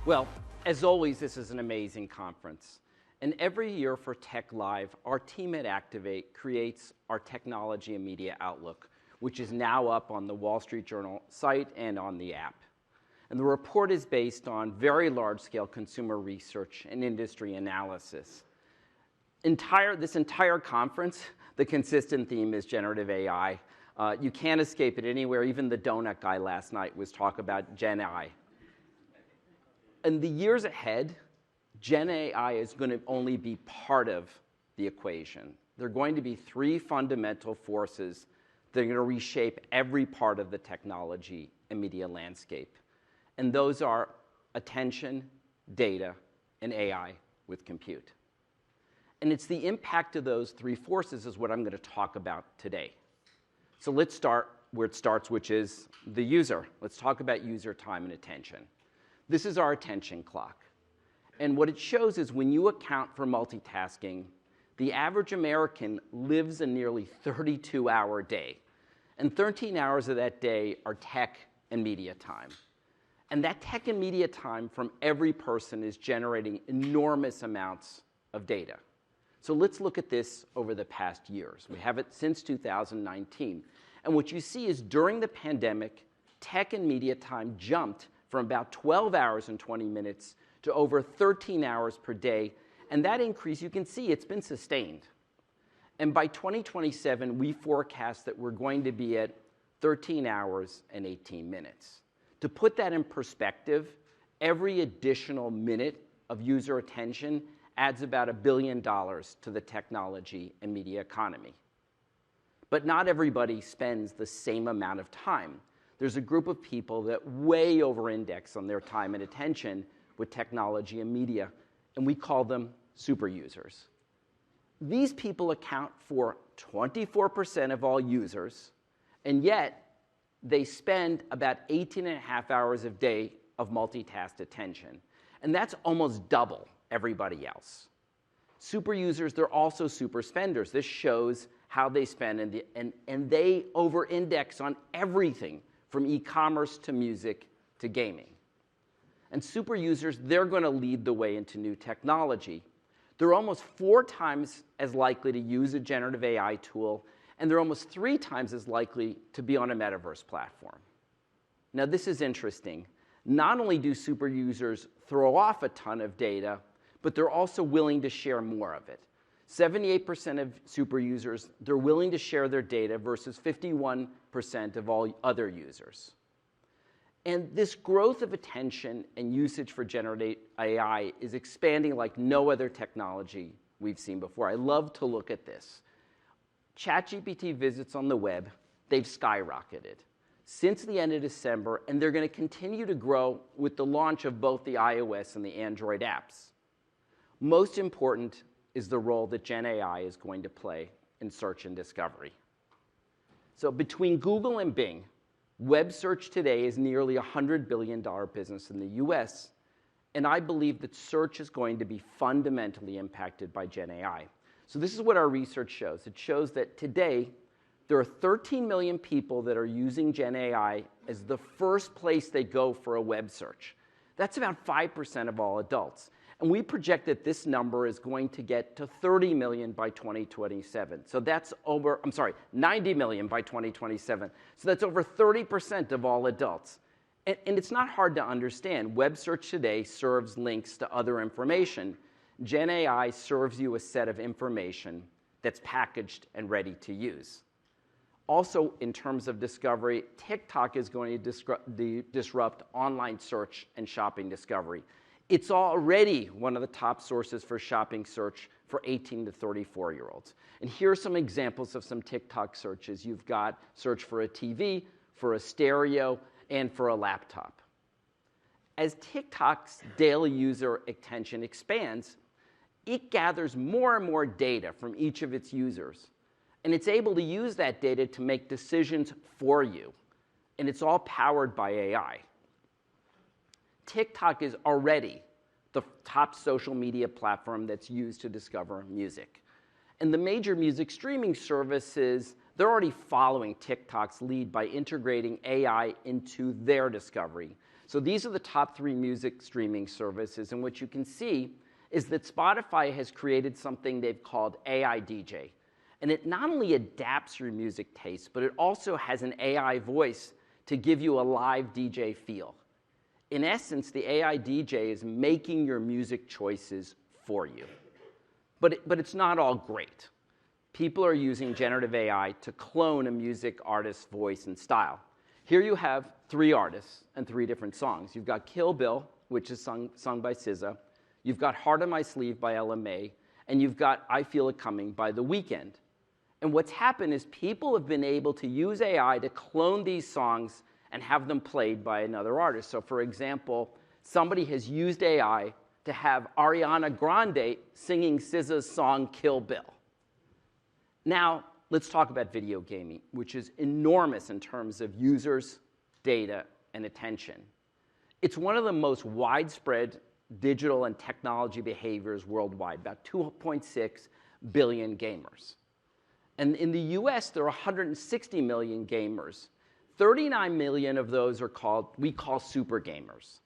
Well, as always, this is an amazing conference. And every year for Tech Live, our team at Activate creates our Technology and Media Outlook, which is now up on the Wall Street Journal site and on the app. And the report is based on very large-scale consumer research and industry analysis. This entire conference, the consistent theme is generative AI. You can't escape it anywhere. Even the donut guy last night was talking about Gen AI. In the years ahead, Gen AI is going to only be part of the equation. There are going to be three fundamental forces that are going to reshape every part of the technology and media landscape. And those are attention, data, and AI with compute. And it's the impact of those three forces is what I'm going to talk about today. So let's start where it starts, which is the user. Let's talk about user time and attention. This is our attention clock. And what it shows is when you account for multitasking, the average American lives a nearly 32-hour day. And 13 hours of that day are tech and media time. And that tech and media time from every person is generating enormous amounts of data. So let's look at this over the past years. We have it since 2019. And what you see is during the pandemic, tech and media time jumped from about 12 hours and 20 minutes to over 13 hours per day. And that increase, you can see, it's been sustained. And by 2027, we forecast that we're going to be at 13 hours and 18 minutes. To put that in perspective, every additional minute of user attention adds about $1 billion to the technology and media economy. But not everybody spends the same amount of time. There's a group of people that way over-index on their time and attention with technology and media, and we call them super users. These people account for 24% of all users, and yet they spend about 18.5 hours a day of multitask attention. And that's almost double everybody else. Super users, they're also super spenders. This shows how they spend, and they over-index on everything from e-commerce to music to gaming. And super users, they're going to lead the way into new technology. They're almost 4 times as likely to use a generative AI tool, and they're almost 3 times as likely to be on a metaverse platform. Now, this is interesting. Not only do super users throw off a ton of data, but they're also willing to share more of it. 78% of super users, they're willing to share their data versus 51% of all other users. And this growth of attention and usage for generative AI is expanding like no other technology we've seen before. I love to look at this. ChatGPT visits on the web, they've skyrocketed since the end of December, and they're going to continue to grow with the launch of both the iOS and the Android apps. Most important is the role that Gen AI is going to play in search and discovery. So between Google and Bing, web search today is nearly a $100 billion business in the US, and I believe that search is going to be fundamentally impacted by Gen AI. So this is what our research shows. It shows that today, there are 13 million people that are using Gen AI as the first place they go for a web search. That's about 5% of all adults. And we project that this number is going to get to 30 million by 2027. So that's 90 million by 2027. So that's over 30% of all adults. And it's not hard to understand. Web search today serves links to other information. Gen AI serves you a set of information that's packaged and ready to use. Also, in terms of discovery, TikTok is going to disrupt online search and shopping discovery. It's already one of the top sources for shopping search for 18 to 34-year-olds. And here are some examples of some TikTok searches. You've got search for a TV, for a stereo, and for a laptop. As TikTok's daily user attention expands, it gathers more and more data from each of its users. And it's able to use that data to make decisions for you. And it's all powered by AI. TikTok is already the top social media platform that's used to discover music. And the major music streaming services, they're already following TikTok's lead by integrating AI into their discovery. So these are the top 3 music streaming services, and what you can see is that Spotify has created something they've called AI DJ. And it not only adapts your music taste, but it also has an AI voice to give you a live DJ feel. In essence, the AI DJ is making your music choices for you. But it's not all great. People are using generative AI to clone a music artist's voice and style. Here you have 3 artists and 3 different songs. You've got Kill Bill, which is sung by SZA. You've got Heart on My Sleeve by Ella Mai. And you've got I Feel It Coming by The Weeknd. And what's happened is people have been able to use AI to clone these songs and have them played by another artist. So for example, somebody has used AI to have Ariana Grande singing SZA's song Kill Bill. Now, let's talk about video gaming, which is enormous in terms of users, data, and attention. It's one of the most widespread digital and technology behaviors worldwide, about 2.6 billion gamers. And in the US, there are 160 million gamers. 39 million of those are we call super gamers.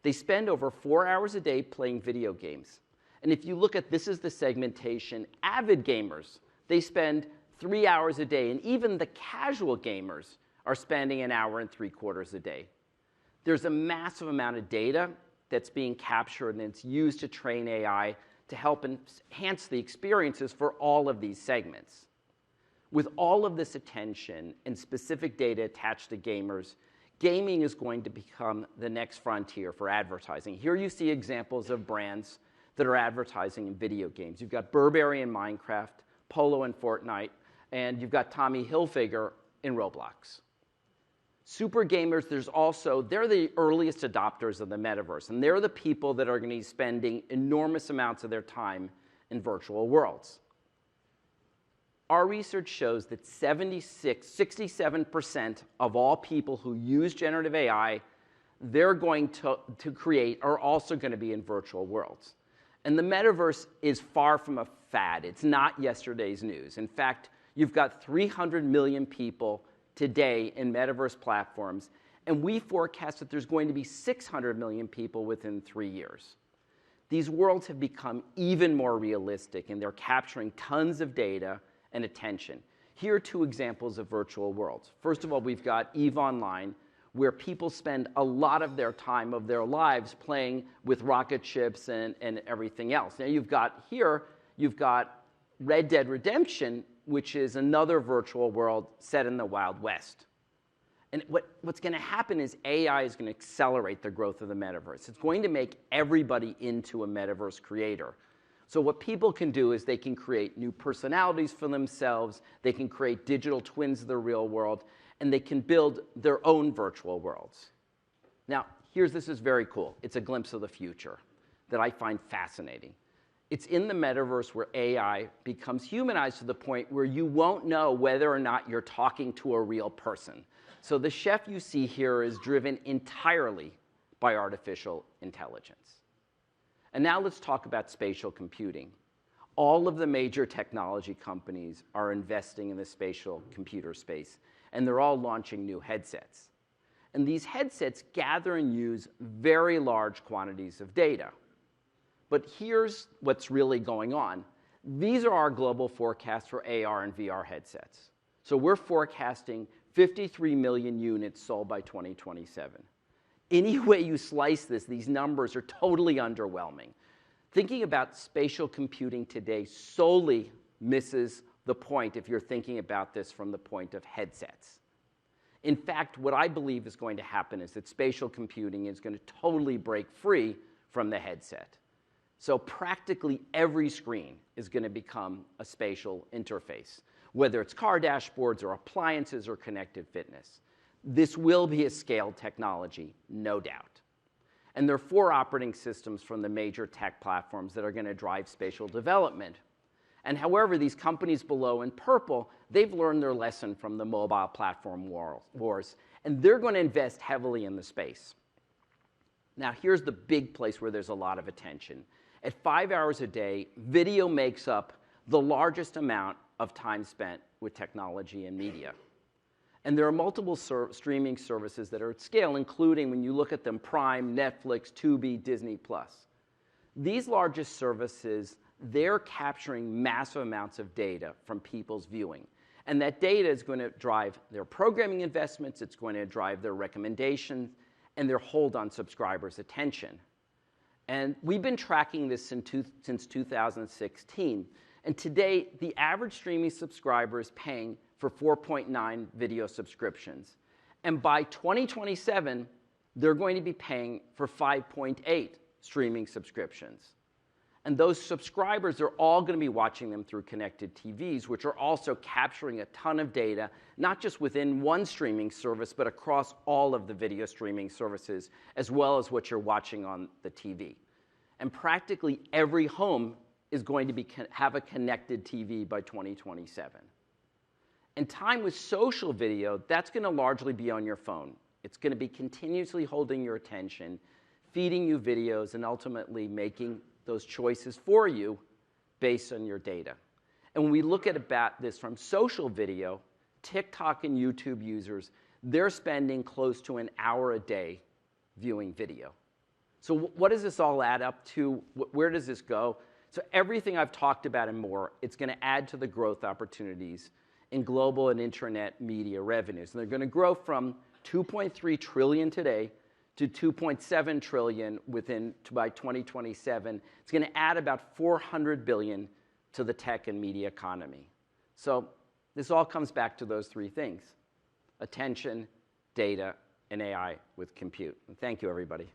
They spend over 4 hours a day playing video games. And if you look at, this is the segmentation, avid gamers, they spend 3 hours a day. And even the casual gamers are spending 1 hour and 3/4 a day. There's a massive amount of data that's being captured, and it's used to train AI to help enhance the experiences for all of these segments. With all of this attention and specific data attached to gamers, gaming is going to become the next frontier for advertising. Here you see examples of brands that are advertising in video games. You've got Burberry in Minecraft, Polo in Fortnite, and you've got Tommy Hilfiger in Roblox. Super gamers, they're the earliest adopters of the metaverse, and they're the people that are going to be spending enormous amounts of their time in virtual worlds. Our research shows that 67% of all people who use generative AI, they're going to create, are also going to be in virtual worlds. And the metaverse is far from a fad. It's not yesterday's news. In fact, you've got 300 million people today in metaverse platforms, and we forecast that there's going to be 600 million people within 3 years. These worlds have become even more realistic, and they're capturing tons of data and attention. Here are 2 examples of virtual worlds. First of all, we've got EVE Online, where people spend a lot of their time of their lives playing with rocket ships and everything else. Now you've got Red Dead Redemption, which is another virtual world set in the Wild West. And what's going to happen is AI is going to accelerate the growth of the metaverse. It's going to make everybody into a metaverse creator. So what people can do is they can create new personalities for themselves, they can create digital twins of the real world, and they can build their own virtual worlds. Now, this is very cool. It's a glimpse of the future that I find fascinating. It's in the metaverse where AI becomes humanized to the point where you won't know whether or not you're talking to a real person. So the chef you see here is driven entirely by artificial intelligence. And now let's talk about spatial computing. All of the major technology companies are investing in the spatial computer space, and they're all launching new headsets. And these headsets gather and use very large quantities of data. But here's what's really going on. These are our global forecasts for AR and VR headsets. So we're forecasting 53 million units sold by 2027. Any way you slice this, these numbers are totally underwhelming. Thinking about spatial computing today solely misses the point if you're thinking about this from the point of headsets. In fact, what I believe is going to happen is that spatial computing is going to totally break free from the headset. So practically every screen is going to become a spatial interface, whether it's car dashboards or appliances or connected fitness. This will be a scaled technology, no doubt. And there are 4 operating systems from the major tech platforms that are going to drive spatial development. And however, these companies below in purple, they've learned their lesson from the mobile platform wars, and they're going to invest heavily in the space. Now, here's the big place where there's a lot of attention. At 5 hours a day, video makes up the largest amount of time spent with technology and media. And there are multiple streaming services that are at scale, including, when you look at them, Prime, Netflix, Tubi, Disney+. These largest services, they're capturing massive amounts of data from people's viewing. And that data is going to drive their programming investments, it's going to drive their recommendations, and their hold on subscribers' attention. And we've been tracking this since 2016. And today, the average streaming subscriber is paying for 4.9 video subscriptions. And by 2027, they're going to be paying for 5.8 streaming subscriptions. And those subscribers are all going to be watching them through connected TVs, which are also capturing a ton of data, not just within one streaming service, but across all of the video streaming services, as well as what you're watching on the TV. And practically every home is going to have a connected TV by 2027. And time with social video, that's going to largely be on your phone. It's going to be continuously holding your attention, feeding you videos, and ultimately making those choices for you based on your data. And when we look at this from social video, TikTok and YouTube users, they're spending close to an hour a day viewing video. So what does this all add up to? Where does this go? So everything I've talked about and more, it's going to add to the growth opportunities in global and internet media revenues. And they're going to grow from $2.3 trillion today to $2.7 trillion by 2027. It's going to add about $400 billion to the tech and media economy. So this all comes back to those three things: attention, data, and AI with compute. And thank you, everybody.